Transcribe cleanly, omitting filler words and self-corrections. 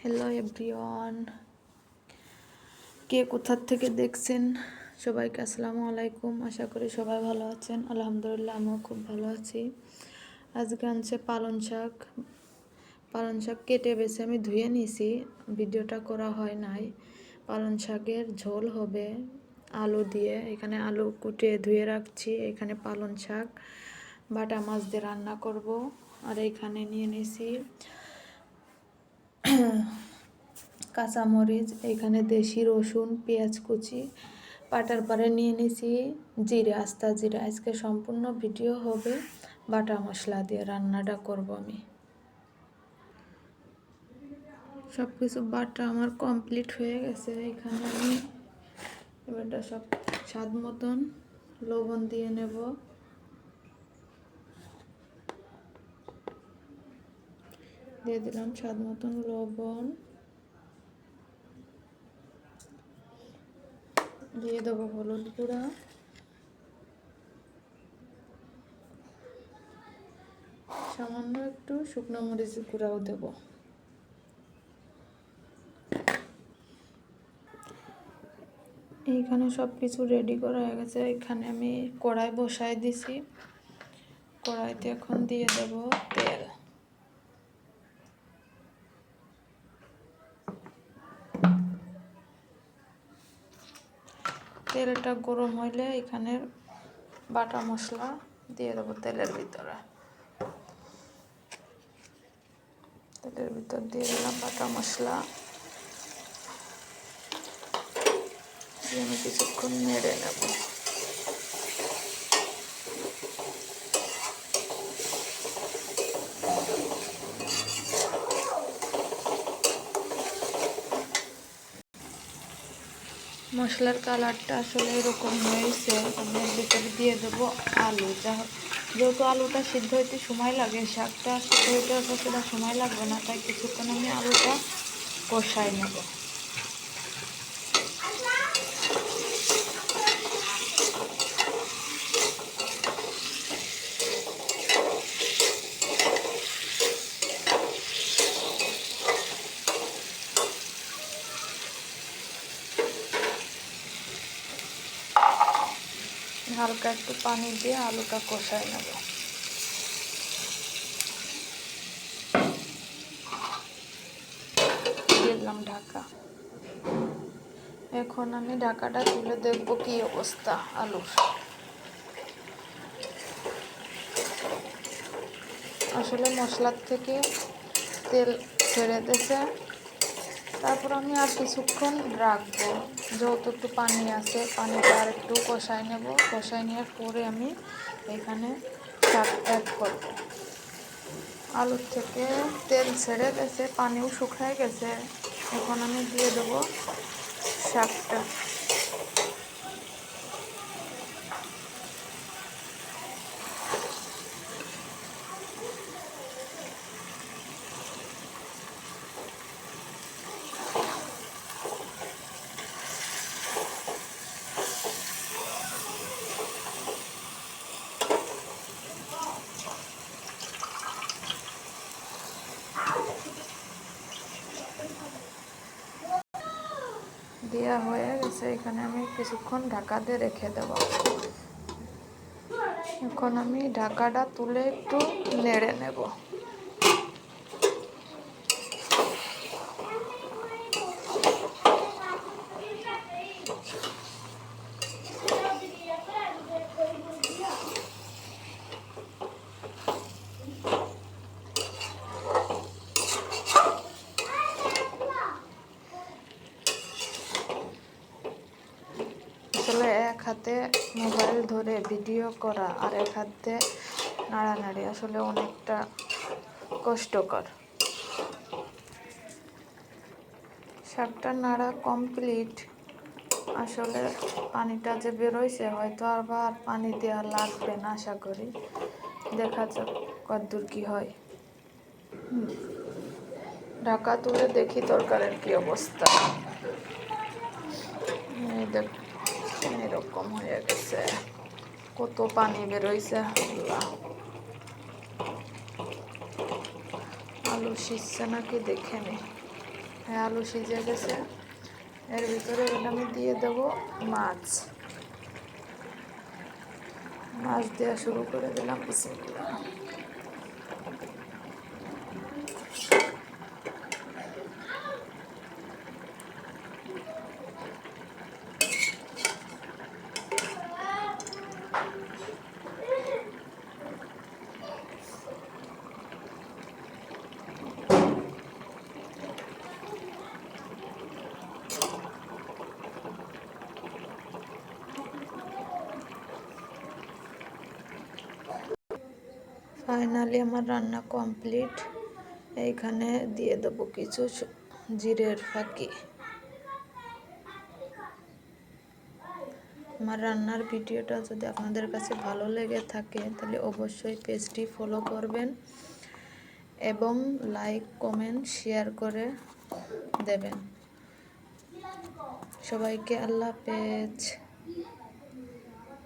Hello everyone, কে কোথা থেকে দেখছেন সবাইকে আসসালামু আলাইকুম। আশা করি সবাই ভালো আছেন। আলহামদুলিল্লাহ আমিও খুব ভালো আছি। আজকে আনছে পালং শাক কেটে বেছে আমি ধুয়ে নিয়েছি, ভিডিওটা করা হয় নাই। পালং শাকের ঝোল হবে আলু দিয়ে। এখানে আলু কুটে ধুয়ে রাখছি, এখানে পালং শাক বাটা মাছ দিয়ে রান্না করব। আর এখানে নিয়ে নিয়েছি কাঁচামরিচ, এখানে দেশি রসুন, পেঁয়াজ কুচি, পাটার পরে নিয়ে নিয়েছি জিরে, আস্তা জিরে। আজকে সম্পূর্ণ ভিডিও হবে বাটা মশলা দিয়ে রান্নাটা করব আমি। সব কিছু বাটা আমার কমপ্লিট হয়ে গেছে। এখানে আমি এবারটা সব স্বাদ মতন লবণ দিয়ে নেব। দিয়ে দিলাম স্বাদ মতন লবণ, দিয়ে দেবো হলুদ গুঁড়া, সামান্য একটু শুকনো মরিচ গুঁড়াও দেব। এইখানে সব কিছু রেডি করা হয়ে গেছে। এখানে আমি কড়াই বসাই দিছি, কড়াইতে এখন দিয়ে দেব তেল। তেলটা গরম হইলে এখানে বাটা মশলা দিয়ে দেবো তেলের ভিতরে। তেলের ভিতর দিয়ে দিলাম বাটা মশলা, দিয়ে আমি কিছুক্ষণ নেড়ে নেব। মশলার কালারটা আসলে এরকম হয়েছে। আমি এর ভিতরে দিয়ে দেবো আলু। যেহেতু আলুটা সিদ্ধ হইতে সময় লাগে, শাকটা সিদ্ধ হইতে অতটা সময় লাগবে না, তাই কিছুক্ষণ আমি আলুটা কষাই নেব। হালকা একটু পানি দিয়ে আলুটা কষাই নেব। দিলাম ঢাকা। এখন আমি ঢাকাটা তুলে দেখবো কি অবস্থা আলুর। আসলে মশলার থেকে তেল ছেড়ে দিয়েছে। তারপর আমি আর কিছুক্ষণ রাখবো, যেহেতু একটু পানি আছে, পানিটা আর একটু কষাই নেব। কষাই নেওয়ার পরে আমি এখানে শাক অ্যাড করব। আলুর থেকে তেল ছেড়ে গেছে, পানিও শুকায় গেছে। এখন আমি দিয়ে দেবো শাকটা। দেওয়া হয়ে গেছে, এখানে আমি কিছুক্ষণ ঢাকা দিয়ে রেখে দেব। এখন আমি ঢাকাটা তুলে একটু নেড়ে নেব। আসলে এক হাতে মোবাইল ধরে ভিডিও করা আর এক হাতে নাড়ানাড়ি আসলে অনেকটা কষ্টকর। শাকটা নাড়া কমপ্লিট। আসলে পানিটা যে বেরোইছে, হয়তো আবার পানি দেওয়া লাগবে না আশা করি। দেখা যাক কতদূর কি হয়। ঢাকা তুলে দেখি তরকারির কি অবস্থা। এই দেখ, এরকম হয়ে গেছে, কত পানি বেরোইছে। আলু সিজছে নাকি দেখে নি। আলু সিজে গেছে, এর ভিতরে আমি দিয়ে দেবো মাছ দেওয়া শুরু করে দিলাম। বিসমিল্লাহ। ফাইনালি আমার রান্না কমপ্লিট। এইখানে দিয়ে দেবো কিছু জিরের ফাঁকি। আমার রান্নার ভিডিওটা যদি আপনাদের কাছে ভালো লেগে থাকে তাহলে অবশ্যই পেজটি ফলো করবেন এবং লাইক কমেন্ট শেয়ার করে দেবেন। সবাইকে আল্লাহ হাফেজ।